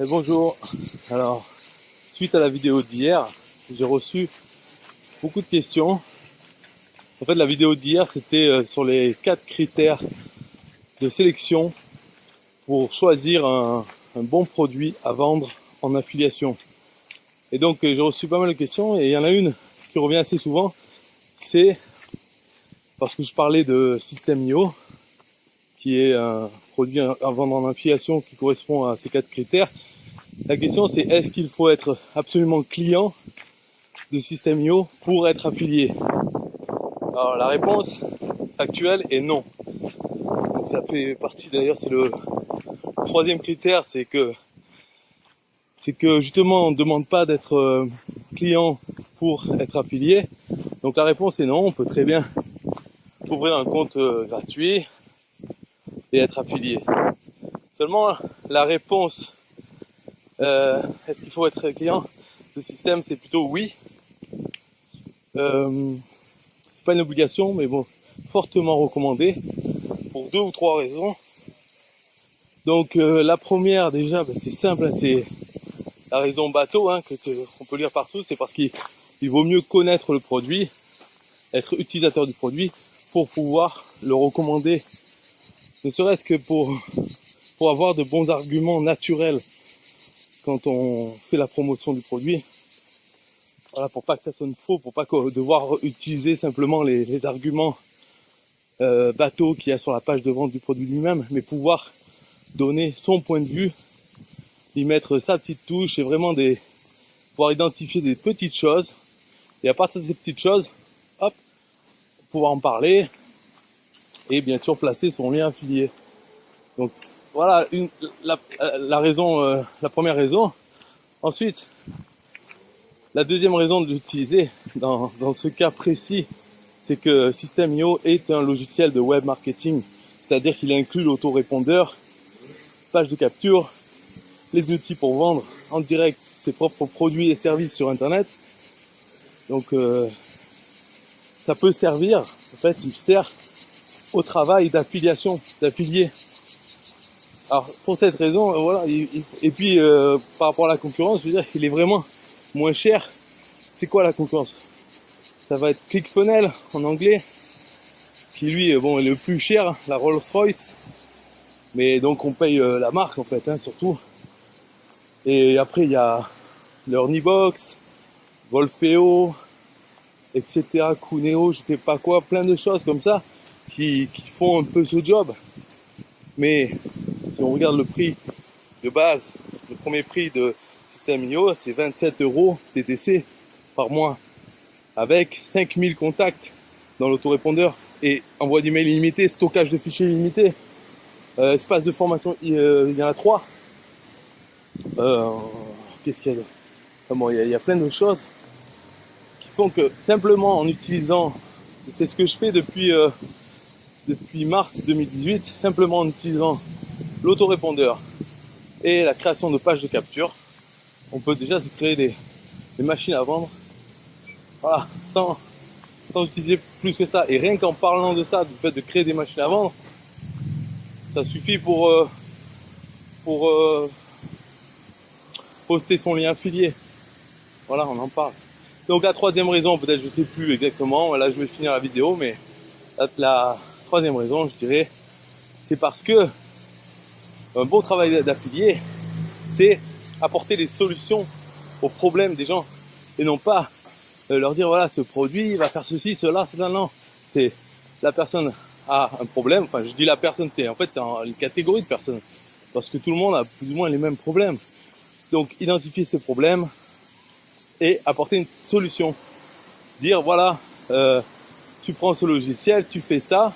Bonjour. Alors, suite à la vidéo d'hier, j'ai reçu beaucoup de questions. En fait, la vidéo d'hier, c'était sur les 4 critères de sélection pour choisir un bon produit à vendre en affiliation. Et donc, j'ai reçu pas mal de questions et il y en a une qui revient assez souvent. C'est parce que je parlais de System.io, qui est un produit à vendre en affiliation qui correspond à ces 4 critères. La question c'est, est-ce qu'il faut être absolument client de System.io pour être affilié? Alors la réponse actuelle est non. Donc ça fait partie, d'ailleurs c'est le troisième critère, c'est que justement on ne demande pas d'être client pour être affilié. Donc la réponse est non, on peut très bien ouvrir un compte gratuit et être affilié. Seulement la réponse, est-ce qu'il faut être client de système, c'est plutôt oui. C'est pas une obligation, mais bon, fortement recommandé pour 2 ou 3 raisons. Donc la première déjà, c'est simple, c'est la raison bateau qu'on peut lire partout, c'est parce qu'il vaut mieux connaître le produit, être utilisateur du produit pour pouvoir le recommander, ne serait-ce que pour avoir de bons arguments naturels quand on fait la promotion du produit. Voilà, pour pas que ça sonne faux, pour pas devoir utiliser simplement les arguments bateaux qu'il y a sur la page de vente du produit lui-même, mais pouvoir donner son point de vue, y mettre sa petite touche et vraiment pouvoir identifier des petites choses, et à partir de ces petites choses, hop, pouvoir en parler et bien sûr placer son lien affilié. Donc voilà la raison, la première raison. Ensuite, la deuxième raison de l'utiliser dans ce cas précis, c'est que System.io est un logiciel de web marketing, c'est-à-dire qu'il inclut l'autorépondeur, page de capture, les outils pour vendre en direct ses propres produits et services sur Internet. Donc ça peut servir, en fait, il sert au travail d'affilié. Alors pour cette raison, voilà, et puis par rapport à la concurrence, je veux dire qu'il est vraiment moins cher. C'est quoi la concurrence? Ça va être ClickFunnels en anglais, qui lui est le plus cher, la Rolls-Royce, mais donc on paye la marque en fait, surtout. Et après il y a Learnybox, Volfeo, etc., Cuneo, je sais pas quoi, plein de choses comme ça qui font un peu ce job. Mais si on regarde le prix de base, le premier prix de System.io, c'est 27 € TTC par mois, avec 5000 contacts dans l'autorépondeur et envoi d'email illimité, stockage de fichiers illimité, espace de formation, il y en a 3. Qu'est-ce qu'il y a d'autre? Bon, il y a plein de choses qui font que simplement en utilisant, c'est ce que je fais depuis mars 2018, simplement en utilisant l'autorépondeur et la création de pages de capture, on peut déjà se créer des machines à vendre, voilà, sans utiliser plus que ça. Et rien qu'en parlant de ça, du fait de créer des machines à vendre, ça suffit pour poster son lien affilié. Voilà, on en parle. Donc la troisième raison, peut-être je sais plus exactement, là je vais finir la vidéo, mais la troisième raison, je dirais, c'est parce que un bon travail d'affilié, c'est apporter des solutions aux problèmes des gens et non pas leur dire voilà, ce produit il va faire ceci, cela, non. C'est la personne a un problème, enfin je dis la personne, c'est une catégorie de personnes parce que tout le monde a plus ou moins les mêmes problèmes. Donc identifier ces problèmes et apporter une solution. Dire voilà, tu prends ce logiciel, tu fais ça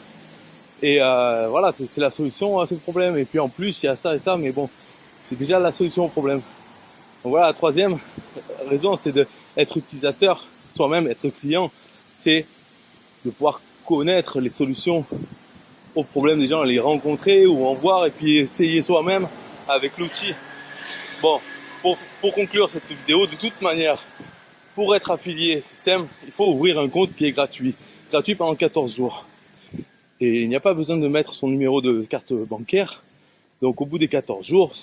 et voilà, c'est la solution à ce problème. Et puis en plus il y a ça et ça, mais bon, c'est déjà la solution au problème. Donc voilà, la troisième raison, c'est d'être utilisateur soi-même, être client, c'est de pouvoir connaître les solutions aux problèmes des gens, les rencontrer ou en voir et puis essayer soi-même avec l'outil. Bon, pour conclure cette vidéo, de toute manière, pour être affilié système, il faut ouvrir un compte qui est gratuit pendant 14 jours. Et il n'y a pas besoin de mettre son numéro de carte bancaire. Donc au bout des 14 jours,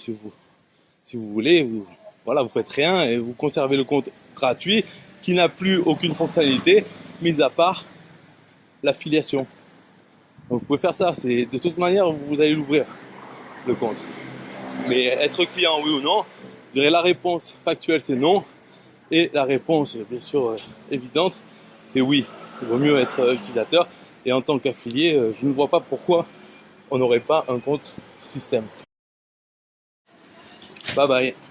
si vous voulez, voilà, vous faites rien et vous conservez le compte gratuit qui n'a plus aucune fonctionnalité, mis à part l'affiliation. Donc vous pouvez faire ça, c'est de toute manière vous allez l'ouvrir le compte. Mais être client oui ou non, je dirais la réponse factuelle c'est non et la réponse bien sûr évidente c'est oui. Il vaut mieux être utilisateur et en tant qu'affilié, je ne vois pas pourquoi on n'aurait pas un compte système. Bye bye.